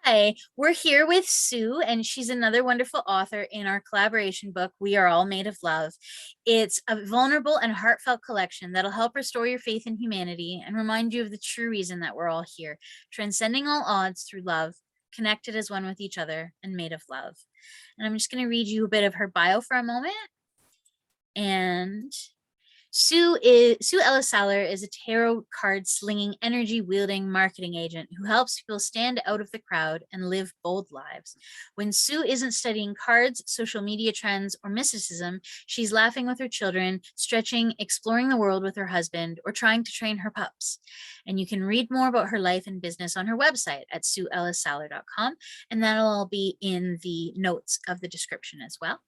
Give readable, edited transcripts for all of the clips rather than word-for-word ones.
Hi, we're here with Sue, and she's another wonderful author in our collaboration book, We Are All Made of Love. It's a vulnerable and heartfelt collection that'll help restore your faith in humanity and remind you of the true reason that we're all here, transcending all odds through love, connected as one with each other, and made of love. And I'm just going to read you a bit of her bio for a moment. And Sue Ellis-Saller is a tarot card slinging, energy wielding marketing agent who helps people stand out of the crowd and live bold lives. When Sue isn't studying cards, social media trends, or mysticism, she's laughing with her children, stretching, exploring the world with her husband, or trying to train her pups. And you can read more about her life and business on her website at sueellissaller.com, and that'll all be in the notes of the description as well.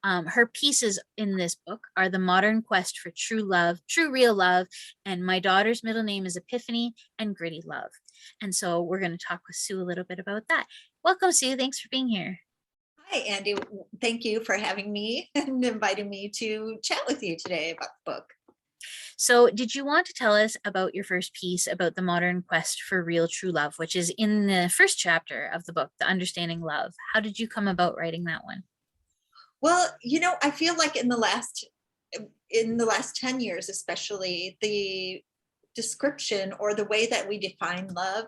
Her pieces in this book are The Modern Quest for True Love, True Real Love, and My Daughter's Middle Name is Epiphany, and Gritty Love. And so we're going to talk with Sue a little bit about that. Welcome, Sue. Thanks for being here. Hi, Andy. Thank you for having me and inviting me to chat with you today about the book. So did you want to tell us about your first piece about the modern quest for real true love, which is in the first chapter of the book, The Understanding Love? How did you come about writing that one? Well, I feel like in the last 10 years, especially, the description or the way that we define love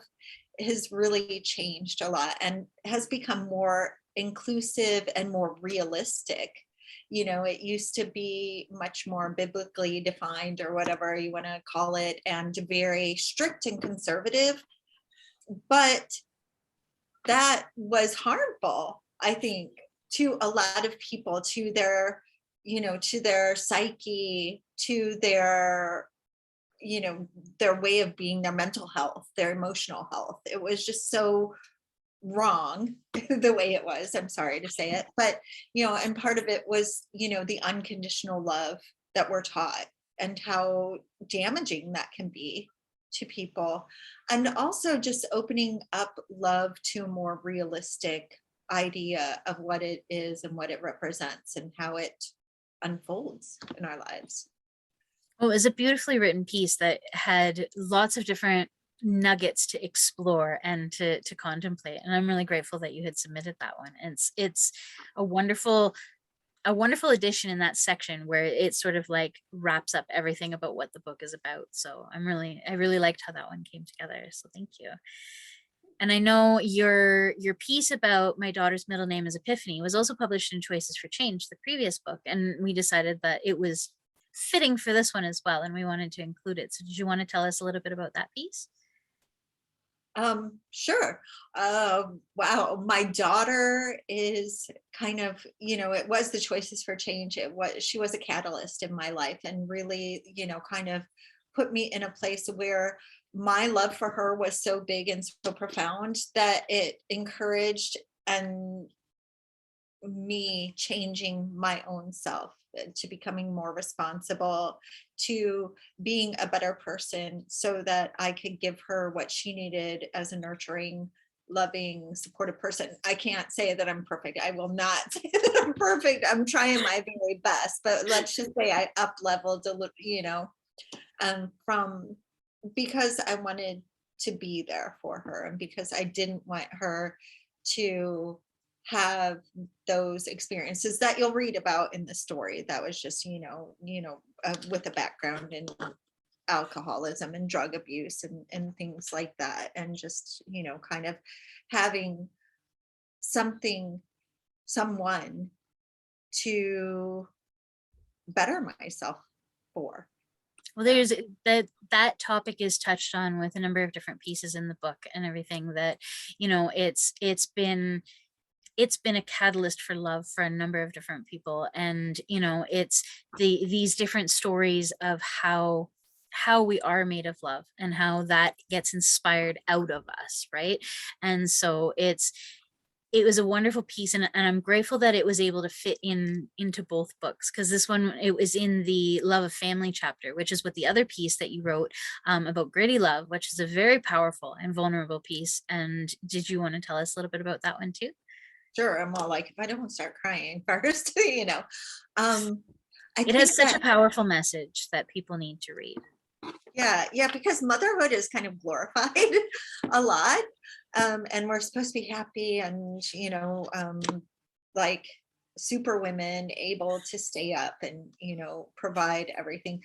has really changed a lot and has become more inclusive and more realistic. It used to be much more biblically defined, or whatever you want to call it, and very strict and conservative. But that was harmful, I think, to a lot of people, to their psyche, to their way of being, their mental health, their emotional health. It was just so wrong the way it was. I'm sorry to say it, but and part of it was the unconditional love that we're taught, and how damaging that can be to people. And also just opening up love to a more realistic idea of what it is and what it represents and how it unfolds in our lives. Well, it was a beautifully written piece that had lots of different nuggets to explore and to contemplate. And I'm really grateful that you had submitted that one. And it's a wonderful addition in that section where it sort of like wraps up everything about what the book is about. So I really liked how that one came together. So thank you. And I know your piece about My Daughter's Middle Name is Epiphany was also published in Choices for Change, the previous book, and we decided that it was fitting for this one as well, and we wanted to include it. So did you want to tell us a little bit about that piece? Sure. Wow. My daughter is kind of, it was the Choices for Change. She was a catalyst in my life, and really, kind of put me in a place where my love for her was so big and so profound that it encouraged and me changing my own self, to becoming more responsible, to being a better person, so that I could give her what she needed as a nurturing, loving, supportive person. I can't say that I'm perfect. I will not say that I'm perfect. I'm trying my very best, but let's just say I up leveled from, because I wanted to be there for her, and because I didn't want her to have those experiences that you'll read about in the story. That was just, with a background in alcoholism and drug abuse and things like that. And just, kind of having someone to better myself for. Well, there's that topic is touched on with a number of different pieces in the book and everything, that it's been a catalyst for love for a number of different people. And it's these different stories of how we are made of love and how that gets inspired out of us, right? And so it was a wonderful piece, and I'm grateful that it was able to fit into both books, because this one, it was in the Love of Family chapter, which is what the other piece that you wrote about Gritty Love, which is a very powerful and vulnerable piece. And did you want to tell us a little bit about that one too? Sure. I'm all like, if I don't start crying first, I It think has such a that, powerful message that people need to read. yeah, because motherhood is kind of glorified a lot. And we're supposed to be happy and, like super women able to stay up and, provide everything.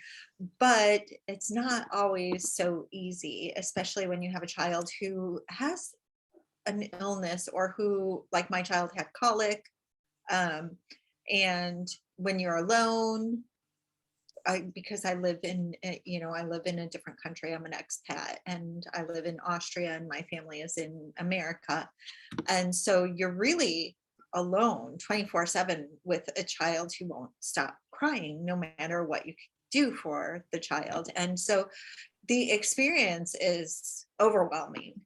But it's not always so easy, especially when you have a child who has an illness, or who, like my child, had colic. Um, and when you're alone, because I live in, I live in a different country. I'm an expat and I live in Austria and my family is in America. And so you're really alone 24/7 with a child who won't stop crying no matter what you do for the child. And so the experience is overwhelming,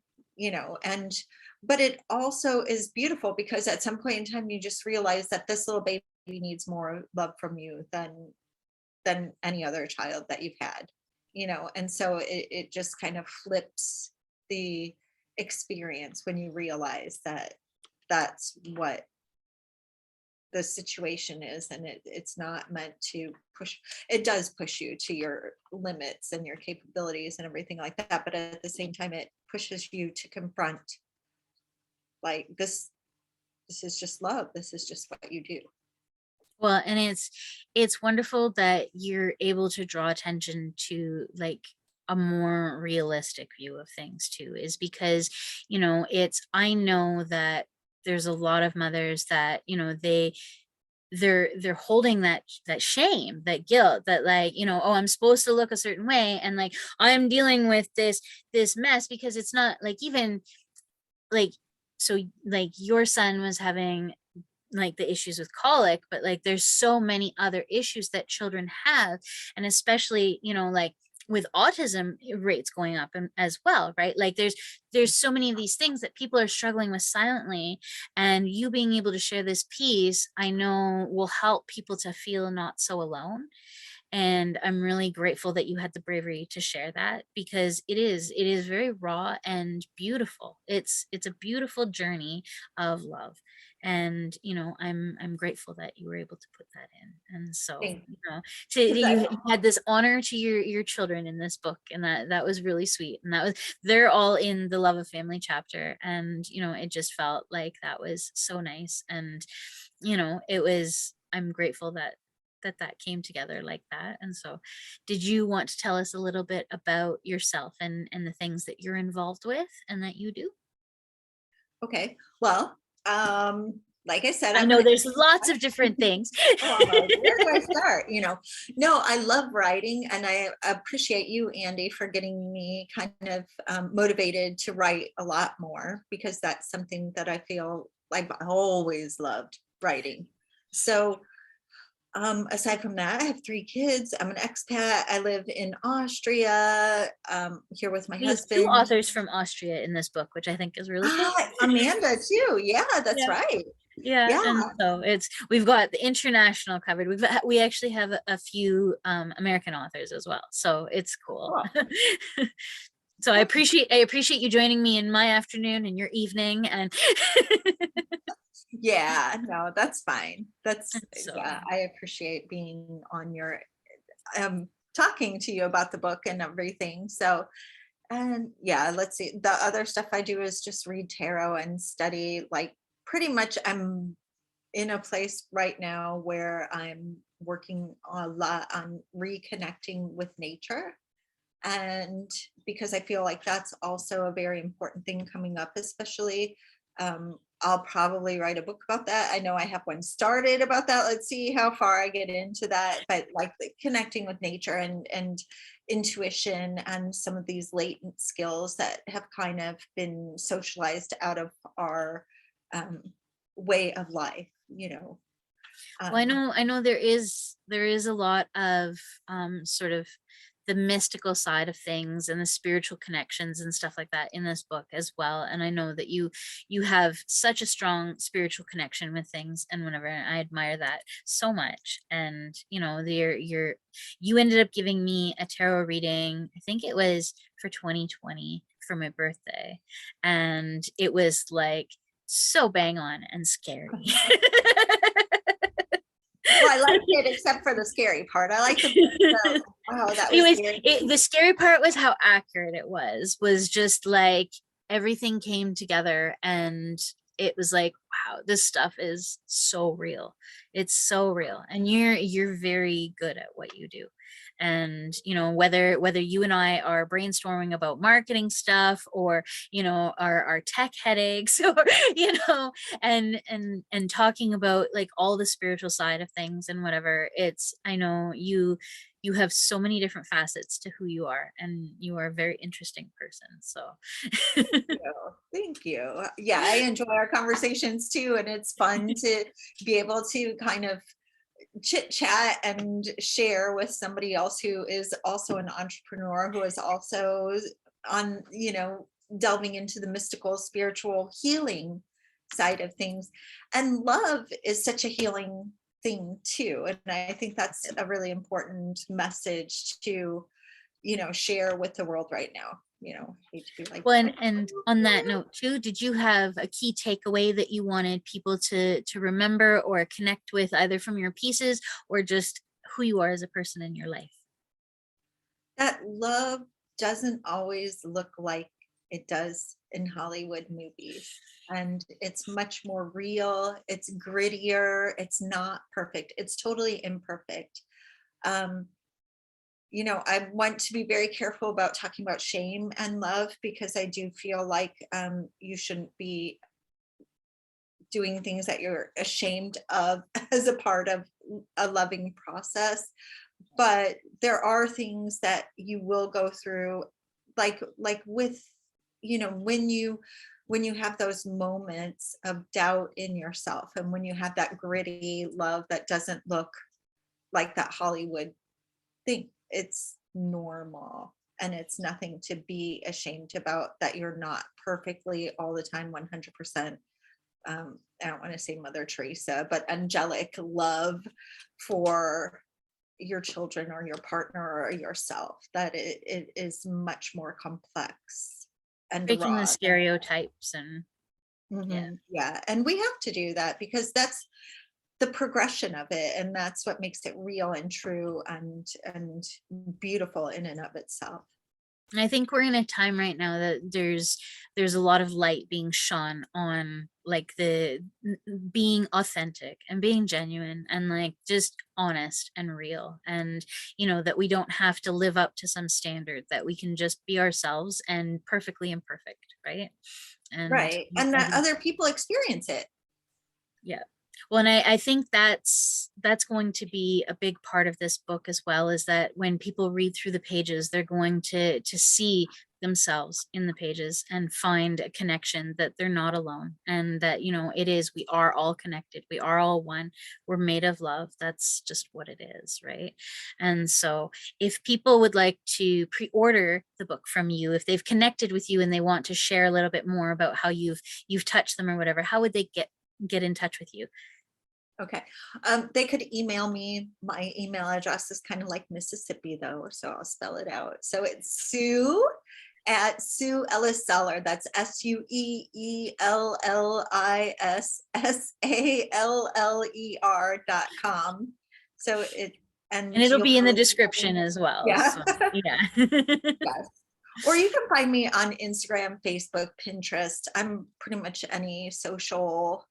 and but it also is beautiful, because at some point in time you just realize that this little baby needs more love from you than any other child that you've had, and so it just kind of flips the experience when you realize that that's what the situation is, and it's not meant to push. It does push you to your limits and your capabilities and everything like that, but at the same time it pushes you to confront, like, this is just love, this is just what you do. Well, and it's wonderful that you're able to draw attention to like a more realistic view of things too, is because, it's I know that there's a lot of mothers that, they're holding that shame, that guilt, that like, oh, I'm supposed to look a certain way, and like I'm dealing with this mess because it's not like even like, so like your son was having like the issues with colic, but like there's so many other issues that children have, and especially, like with autism rates going up and as well, right? Like there's so many of these things that people are struggling with silently, and you being able to share this piece, I know will help people to feel not so alone. And I'm really grateful that you had the bravery to share that, because it is very raw and beautiful. It's a beautiful journey of love. And I'm grateful that you were able to put that in. And so, Thing, because you had this honor to your children in this book, and that was really sweet. And that was, they're all in the Love of Family chapter, and it just felt like that was so nice. And it was, I'm grateful that came together like that. And so, did you want to tell us a little bit about yourself and the things that you're involved with and that you do? okay, well, like I said, I I'm know an there's lots of different things. where do I start? No, I love writing, and I appreciate you, Andy, for getting me kind of motivated to write a lot more, because that's something that I feel like I always loved writing. So, aside from that, I have 3 kids. I'm an expat. I live in Austria, here with my We have two husband. authors from Austria in this book, which I think is really cool. Ah, Amanda too. Yeah, that's Yeah. right. Yeah, Yeah. and so we've got the international covered. We actually have a few American authors as well, so it's cool. Cool. So I appreciate you joining me in my afternoon and your evening, and Yeah, no, that's fine. so Yeah, I appreciate being on your, talking to you about the book and everything. So, and yeah, let's see. The other stuff I do is just read tarot and study. Like, pretty much, I'm in a place right now where I'm working a lot on reconnecting with nature. And because I feel like that's also a very important thing coming up, especially, I'll probably write a book about that. I know I have one started about that. Let's see how far I get into that. But like connecting with nature and intuition and some of these latent skills that have kind of been socialized out of our, um, way of life, well, I um, know, there is a lot of sort of the mystical side of things and the spiritual connections and stuff like that in this book as well. And I know that you have such a strong spiritual connection with things, and whenever, and I admire that so much. And you ended up giving me a tarot reading, I think it was for 2020 for my birthday, and it was like so bang on and scary. well, I liked it except for the scary part. I like the wow, that was Anyways, scary. the scary part was how accurate it was just like everything came together, and it was like, wow, this stuff is so real. It's so real. And you're very good at what you do. And whether you and I are brainstorming about marketing stuff, or our tech headaches, or and talking about like all the spiritual side of things and whatever, it's I know you have so many different facets to who you are, and you are a very interesting person. So you. Thank you. Yeah, I enjoy our conversations too, and it's fun to be able to kind of chit chat and share with somebody else who is also an entrepreneur, who is also on, delving into the mystical, spiritual, healing side of things. And love is such a healing thing too. And I think that's a really important message to, share with the world right now. Hate to be like, well, and on that note too, did you have a key takeaway that you wanted people to remember or connect with, either from your pieces or just who you are as a person in your life? that love doesn't always look like it does in Hollywood movies. And it's much more real, it's grittier, it's not perfect, it's totally imperfect. Um, I want to be very careful about talking about shame and love, because I do feel like you shouldn't be doing things that you're ashamed of as a part of a loving process. But there are things that you will go through, like with, when you have those moments of doubt in yourself, and when you have that gritty love that doesn't look like that Hollywood thing. It's normal, and it's nothing to be ashamed about, that you're not perfectly all the time 100%. I don't want to say Mother Teresa, but angelic love for your children or your partner or yourself, that it is much more complex and Breaking the raw. stereotypes and yeah. Yeah, and we have to do that, because that's the progression of it, and that's what makes it real and true and beautiful in and of itself. And I think we're in a time right now that there's a lot of light being shone on, like being authentic and being genuine and like just honest and real, and that we don't have to live up to some standard, that we can just be ourselves and perfectly imperfect, right? And Right, and I that think other people experience it. yeah. Well, and I think that's going to be a big part of this book as well, is that when people read through the pages, they're going to see themselves in the pages and find a connection, that they're not alone, and that we are all connected, we are all one, we're made of love. That's just what it is, right? And so if people would like to pre-order the book from you, if they've connected with you and they want to share a little bit more about how you've touched them or whatever, how would they get in touch with you? Okay. They could email me. My email address is kind of like Mississippi though, so I'll spell it out. So it's Sue at Sue Ellis-Saller. That's SUEELLISSALLER.com. So And and it'll you'll be in the probably description as well. yeah. So yeah. Yes. Or you can find me on Instagram, Facebook, Pinterest. I'm pretty much any social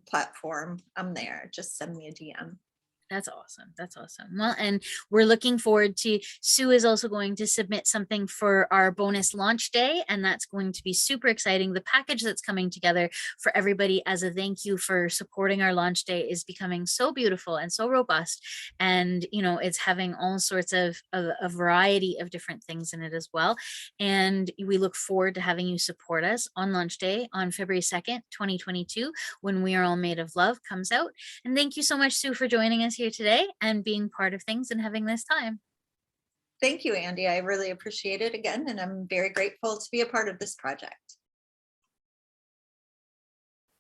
platform. I'm there. Just send me a DM. That's awesome. That's awesome. Well, and we're looking forward to Sue is also going to submit something for our bonus launch day, and that's going to be super exciting. The package that's coming together for everybody as a thank you for supporting our launch day is becoming so beautiful and so robust. And, it's having all sorts of a variety of different things in it as well. And we look forward to having you support us on launch day on February 2nd, 2022, when We Are All Made of Love comes out. And thank you so much, Sue, for joining us here today and being part of things and having this time. Thank you, Andy. I really appreciate it again, and I'm very grateful to be a part of this project.